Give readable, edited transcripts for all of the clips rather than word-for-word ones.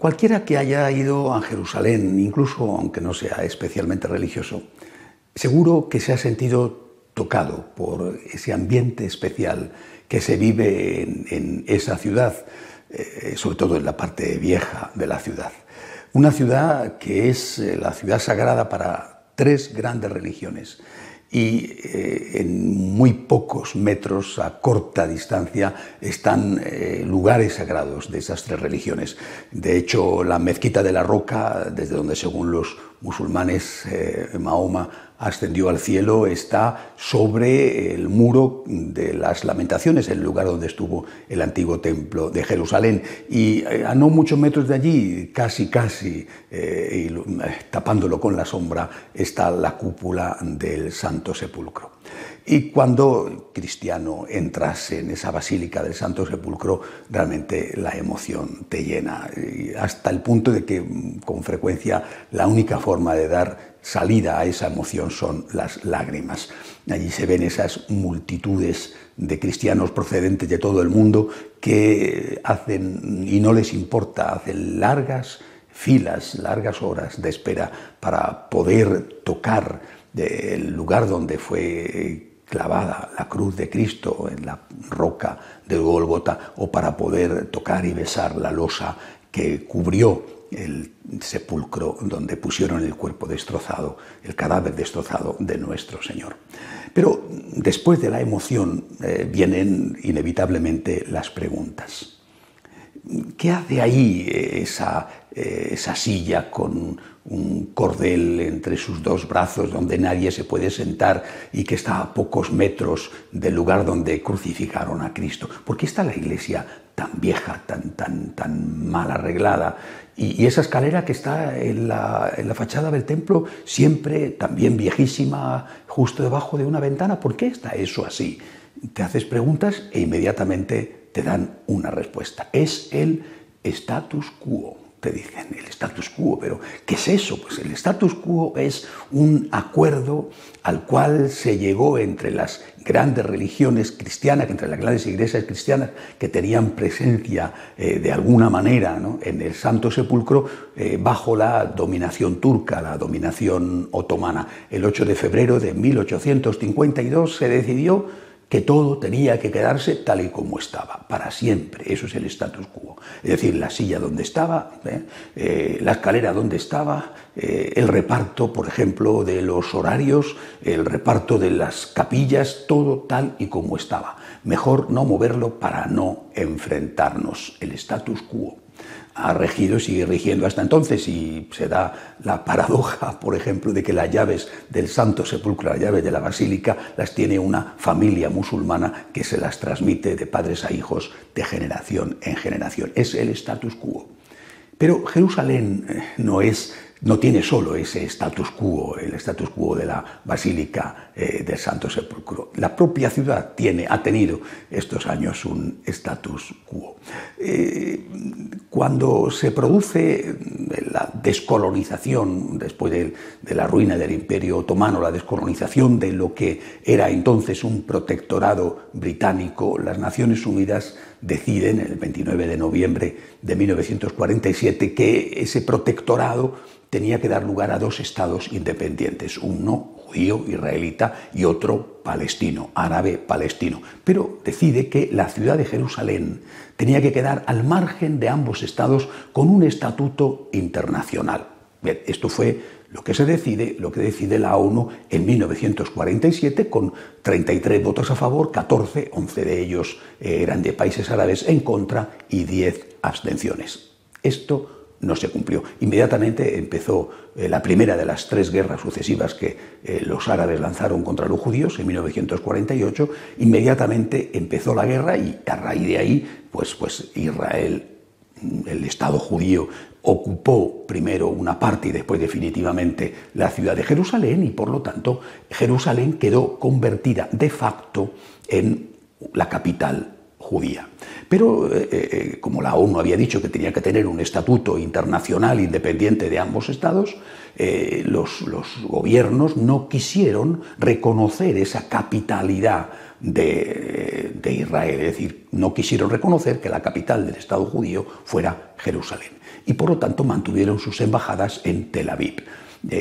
Cualquiera que haya ido a Jerusalén, incluso aunque no sea especialmente religioso, seguro que se ha sentido tocado por ese ambiente especial que se vive en esa ciudad, sobre todo en la parte vieja de la ciudad. Una ciudad que es la ciudad sagrada para tres grandes religiones y en muy pocos metros, a corta distancia, están lugares sagrados de esas tres religiones. De hecho, la Mezquita de la Roca, desde donde según los musulmanes Mahoma ascendió al cielo, está sobre el muro de las Lamentaciones, el lugar donde estuvo el antiguo templo de Jerusalén. Y a no muchos metros de allí, casi, tapándolo con la sombra, está la cúpula del Santo Sepulcro. Y cuando cristiano entrase en esa basílica del Santo Sepulcro, realmente la emoción te llena, hasta el punto de que con frecuencia la única forma de dar salida a esa emoción son las lágrimas. Allí se ven esas multitudes de cristianos procedentes de todo el mundo que hacen, y no les importa, hacen largas filas, largas horas de espera para poder tocar el lugar donde fue clavada la cruz de Cristo en la roca del Gólgota, o para poder tocar y besar la losa que cubrió el sepulcro donde pusieron el cuerpo destrozado, el cadáver destrozado de nuestro Señor. Pero después de la emoción vienen inevitablemente las preguntas. ¿Qué hace ahí esa silla con un cordel entre sus dos brazos donde nadie se puede sentar y que está a pocos metros del lugar donde crucificaron a Cristo? ¿Por qué está la iglesia tan vieja, tan mal arreglada? Y esa escalera que está en la fachada del templo, siempre también viejísima, justo debajo de una ventana. ¿Por qué está eso así? Te haces preguntas e inmediatamente te dan una respuesta. Es el status quo, te dicen, el status quo. Pero ¿qué es eso? Pues el status quo es un acuerdo al cual se llegó entre las grandes religiones cristianas, entre las grandes iglesias cristianas que tenían presencia de alguna manera, ¿no?, en el Santo Sepulcro, bajo la dominación turca, la dominación otomana. El 8 de febrero de 1852 se decidió que todo tenía que quedarse tal y como estaba, para siempre. Eso es el status quo. Es decir, la silla donde estaba, la escalera donde estaba, el reparto, por ejemplo, de los horarios, el reparto de las capillas, todo tal y como estaba. Mejor no moverlo para no enfrentarnos. El status quo ha regido y sigue rigiendo hasta entonces, y se da la paradoja, por ejemplo, de que las llaves del Santo Sepulcro, las llaves de la Basílica, las tiene una familia musulmana que se las transmite de padres a hijos de generación en generación. Es el status quo. Pero Jerusalén no tiene solo ese status quo, el status quo de la Basílica del Santo Sepulcro. La propia ciudad ha tenido estos años un status quo. Cuando se produce la descolonización, después de la ruina del Imperio Otomano, la descolonización de lo que era entonces un protectorado británico, las Naciones Unidas deciden, el 29 de noviembre de 1947, que ese protectorado tenía que dar lugar a dos estados independientes, uno judío israelita y otro palestino, árabe palestino. Pero decide que la ciudad de Jerusalén tenía que quedar al margen de ambos estados con un estatuto internacional. Bien, esto fue lo que decide la ONU en 1947, con 33 votos a favor, 11 de ellos eran de países árabes en contra y 10 abstenciones. Esto no se cumplió. Inmediatamente empezó la primera de las tres guerras sucesivas que los árabes lanzaron contra los judíos en 1948. Inmediatamente empezó la guerra y a raíz de ahí, pues Israel, el Estado judío, ocupó primero una parte y después definitivamente la ciudad de Jerusalén, y por lo tanto Jerusalén quedó convertida de facto en la capital judía. Pero como la ONU había dicho que tenía que tener un estatuto internacional independiente de ambos estados, los gobiernos no quisieron reconocer esa capitalidad de Israel, es decir, no quisieron reconocer que la capital del Estado judío fuera Jerusalén y por lo tanto mantuvieron sus embajadas en Tel Aviv.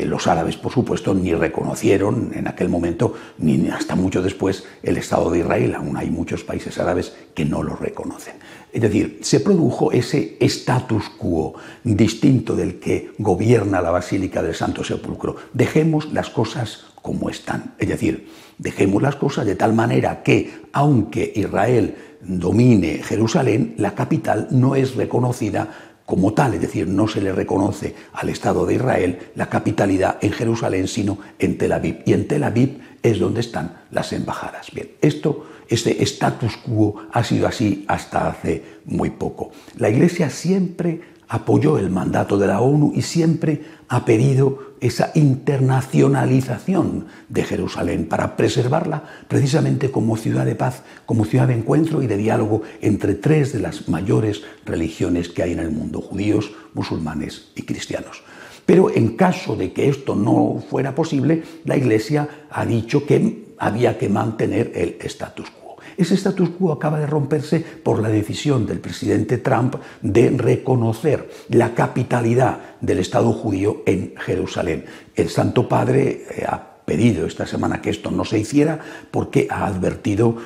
Los árabes, por supuesto, ni reconocieron en aquel momento, ni hasta mucho después, el Estado de Israel. Aún hay muchos países árabes que no lo reconocen. Es decir, se produjo ese status quo distinto del que gobierna la Basílica del Santo Sepulcro. Dejemos las cosas como están. Es decir, dejemos las cosas de tal manera que, aunque Israel domine Jerusalén, la capital no es reconocida como tal, es decir, no se le reconoce al Estado de Israel la capitalidad en Jerusalén, sino en Tel Aviv. Y en Tel Aviv es donde están las embajadas. Bien, este status quo ha sido así hasta hace muy poco. La Iglesia siempre apoyó el mandato de la ONU y siempre ha pedido esa internacionalización de Jerusalén para preservarla precisamente como ciudad de paz, como ciudad de encuentro y de diálogo entre tres de las mayores religiones que hay en el mundo: judíos, musulmanes y cristianos. Pero en caso de que esto no fuera posible, la Iglesia ha dicho que había que mantener el status quo. Ese status quo acaba de romperse por la decisión del presidente Trump de reconocer la capitalidad del Estado judío en Jerusalén. El Santo Padre ha pedido esta semana que esto no se hiciera porque ha advertido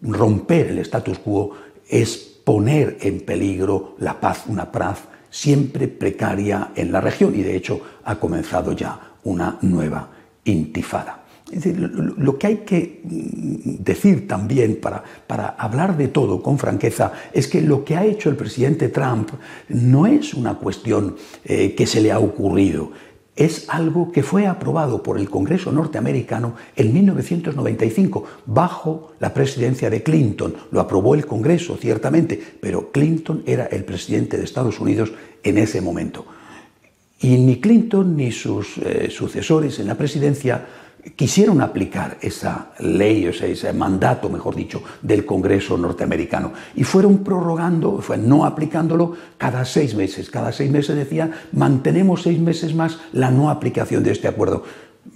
romper el status quo es poner en peligro la paz, una paz siempre precaria en la región, y de hecho ha comenzado ya una nueva intifada. Es decir, lo que hay que decir también para hablar de todo con franqueza es que lo que ha hecho el presidente Trump no es una cuestión que se le ha ocurrido. Es algo que fue aprobado por el Congreso norteamericano en 1995, bajo la presidencia de Clinton. Lo aprobó el Congreso, ciertamente, pero Clinton era el presidente de Estados Unidos en ese momento. Y ni Clinton ni sus sucesores en la presidencia quisieron aplicar esa ley, ese mandato, mejor dicho, del Congreso norteamericano. Y fueron prorrogando, no aplicándolo cada 6 meses. Cada 6 meses decían, mantenemos 6 meses más la no aplicación de este acuerdo.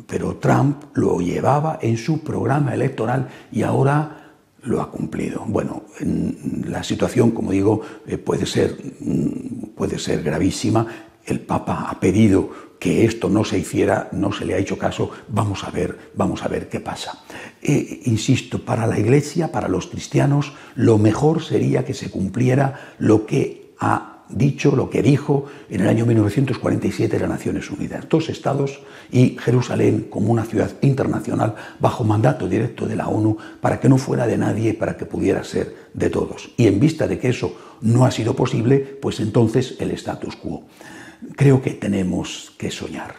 Pero Trump lo llevaba en su programa electoral y ahora lo ha cumplido. Bueno, la situación, como digo, puede ser gravísima. El Papa ha pedido que esto no se hiciera, no se le ha hecho caso. Vamos a ver qué pasa. Insisto, para la Iglesia, para los cristianos, lo mejor sería que se cumpliera lo que ha dicho, lo que dijo en el año 1947 las Naciones Unidas. 2 estados y Jerusalén como una ciudad internacional bajo mandato directo de la ONU, para que no fuera de nadie, para que pudiera ser de todos. Y en vista de que eso no ha sido posible, pues entonces el status quo. Creo que tenemos que soñar.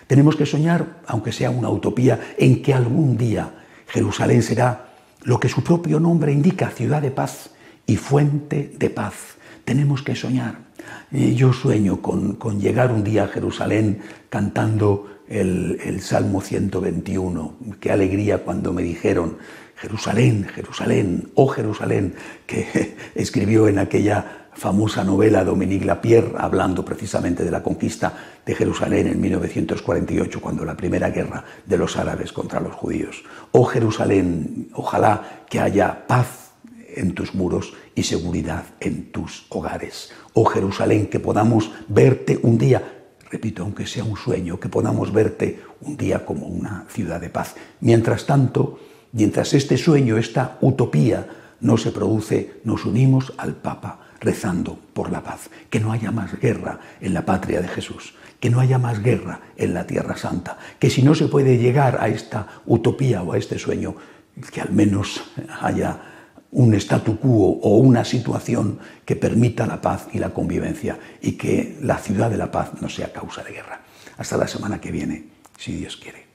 Tenemos que soñar, aunque sea una utopía, en que algún día Jerusalén será lo que su propio nombre indica: ciudad de paz y fuente de paz. Tenemos que soñar. Yo sueño con llegar un día a Jerusalén cantando el Salmo 121. Qué alegría cuando me dijeron: Jerusalén, Jerusalén, oh Jerusalén, que escribió en aquella famosa novela Dominique Lapierre, hablando precisamente de la conquista de Jerusalén en 1948, cuando la primera guerra de los árabes contra los judíos. Oh Jerusalén, ojalá que haya paz en tus muros y seguridad en tus hogares. Oh Jerusalén, que podamos verte un día, repito, aunque sea un sueño, que podamos verte un día como una ciudad de paz. Mientras tanto, mientras este sueño, esta utopía no se produce, nos unimos al Papa rezando por la paz, que no haya más guerra en la patria de Jesús, que no haya más guerra en la Tierra Santa, que si no se puede llegar a esta utopía o a este sueño, que al menos haya un statu quo o una situación que permita la paz y la convivencia, y que la ciudad de la paz no sea causa de guerra. Hasta la semana que viene, si Dios quiere.